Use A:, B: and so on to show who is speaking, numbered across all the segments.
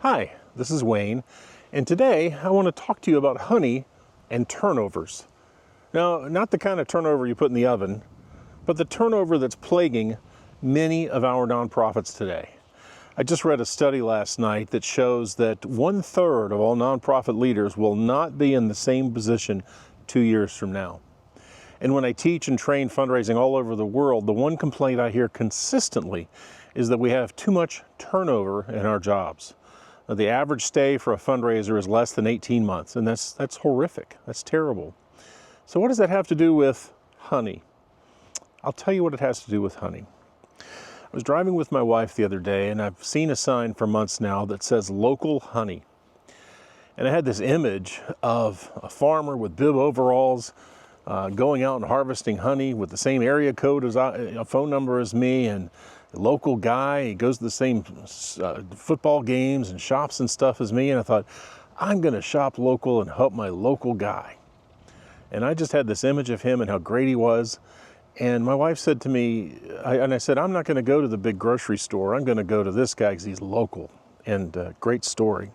A: Hi, this is Wayne, and today I want to talk to you about honey and turnovers. Now, not the kind of turnover you put in the oven, but the turnover that's plaguing many of our nonprofits today. I just read a study last night that shows that 1/3 of all nonprofit leaders will not be in the same position 2 years from now. And when I teach and train fundraising all over the world, the one complaint I hear consistently is that we have too much turnover in our jobs. The average stay for a fundraiser is less than 18 months, and that's horrific. That's terrible. So what does that have to do with honey? I'll tell you what it has to do with honey. I was driving with my wife the other day, and I've seen a sign for months now that says local honey. And I had this image of a farmer with bib overalls going out and harvesting honey with the same area code as a phone number as me, and a local guy. He goes to the same football games and shops and stuff as me. And I thought, I'm going to shop local and help my local guy. And I just had this image of him and how great he was. And my wife said to me, I said, I'm not going to go to the big grocery store. I'm going to go to this guy because he's local and great story.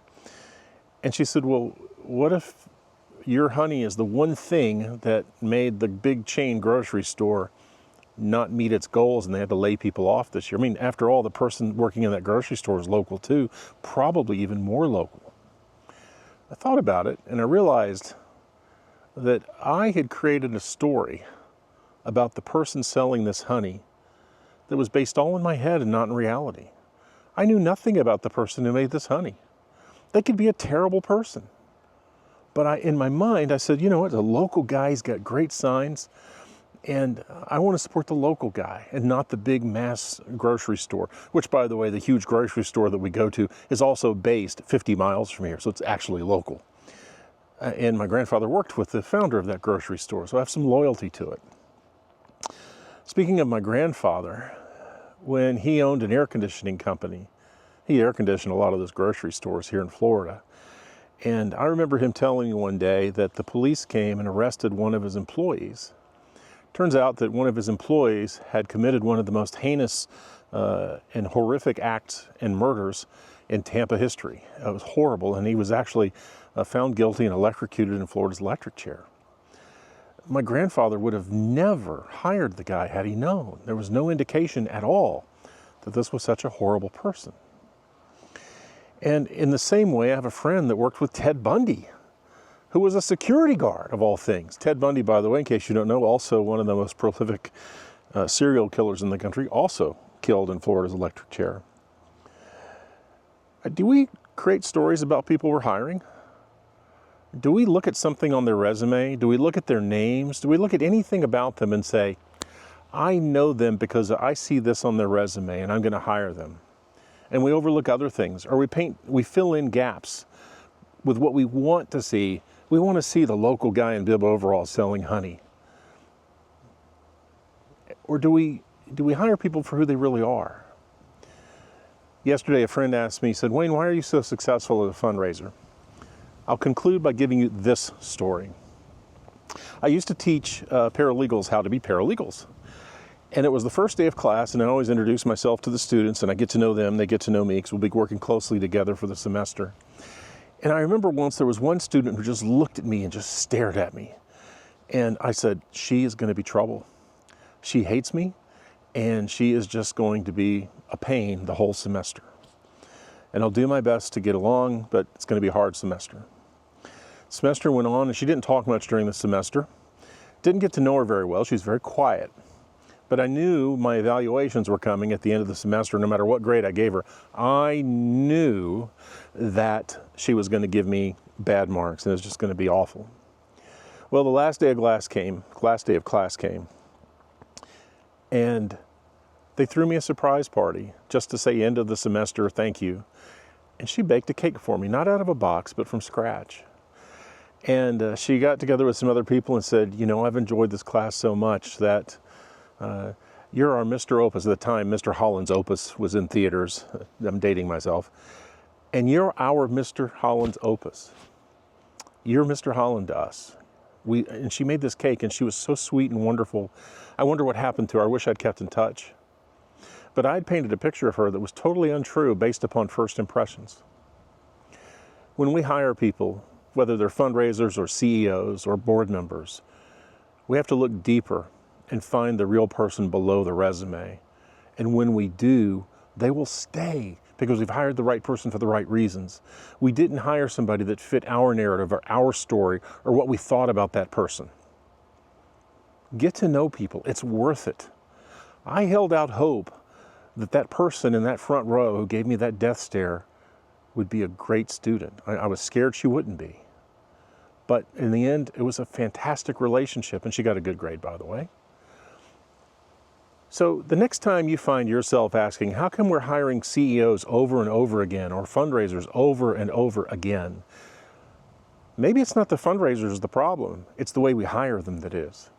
A: And she said, well, what if your honey is the one thing that made the big chain grocery store not meet its goals and they had to lay people off this year? I mean, after all, the person working in that grocery store is local too, probably even more local. I thought about it and I realized that I had created a story about the person selling this honey that was based all in my head and not in reality. I knew nothing about the person who made this honey. They could be a terrible person. But in my mind, I said, you know what, the local guy's got great signs, and I want to support the local guy and not the big mass grocery store, which, by the way, the huge grocery store that we go to is also based 50 miles from here, so it's actually local. And my grandfather worked with the founder of that grocery store, so I have some loyalty to it. Speaking of my grandfather, when he owned an air conditioning company, he air conditioned a lot of those grocery stores here in Florida. And I remember him telling me one day that the police came and arrested one of his employees. Turns out that one of his employees had committed one of the most heinous and horrific acts and murders in Tampa history. It was horrible, and he was actually found guilty and electrocuted in Florida's electric chair. My grandfather would have never hired the guy had he known. There was no indication at all that this was such a horrible person. And in the same way, I have a friend that worked with Ted Bundy, who was a security guard of all things. Ted Bundy, by the way, in case you don't know, also one of the most prolific serial killers in the country, also killed in Florida's electric chair. Do we create stories about people we're hiring? Do we look at something on their resume? Do we look at their names? Do we look at anything about them and say, I know them because I see this on their resume and I'm going to hire them? And we overlook other things, or we fill in gaps with what we want to see. We want to see the local guy in bib overalls selling honey. Or do we hire people for who they really are? Yesterday, a friend asked me, he said, Wayne, why are you so successful at a fundraiser? I'll conclude by giving you this story. I used to teach paralegals how to be paralegals. And it was the first day of class, and I always introduce myself to the students, and I get to know them, they get to know me, because we'll be working closely together for the semester. And I remember once there was one student who just looked at me and just stared at me. And I said, she is going to be trouble. She hates me, and she is just going to be a pain the whole semester. And I'll do my best to get along, but it's going to be a hard semester. Semester went on, and she didn't talk much during the semester. Didn't get to know her very well. She was very quiet. But I knew my evaluations were coming at the end of the semester. No matter what grade I gave her, I knew that she was going to give me bad marks, and it was just going to be awful. Well, the last day of class came, and they threw me a surprise party just to say end of the semester, thank you. And she baked a cake for me, not out of a box, but from scratch. And she got together with some other people and said, you know, I've enjoyed this class so much that you're our Mr. Opus. At the time, Mr. Holland's Opus was in theaters. I'm dating myself. And you're our Mr. Holland's Opus. You're Mr. Holland to us. And she made this cake, and she was so sweet and wonderful. I wonder what happened to her. I wish I'd kept in touch. But I'd painted a picture of her that was totally untrue based upon first impressions. When we hire people, whether they're fundraisers or CEOs or board members, we have to look deeper and find the real person below the resume. And when we do, they will stay because we've hired the right person for the right reasons. We didn't hire somebody that fit our narrative or our story or what we thought about that person. Get to know people. It's worth it. I held out hope that that person in that front row who gave me that death stare would be a great student. I was scared she wouldn't be. But in the end, it was a fantastic relationship, and she got a good grade, by the way. So the next time you find yourself asking, how come we're hiring CEOs over and over again, or fundraisers over and over again? Maybe it's not the fundraisers the problem, it's the way we hire them that is.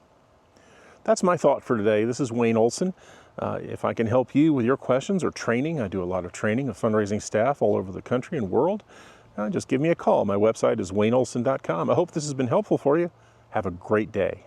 A: That's my thought for today. This is Wayne Olson. If I can help you with your questions or training, I do a lot of training of fundraising staff all over the country and world. Just give me a call. My website is wayneolson.com. I hope this has been helpful for you. Have a great day.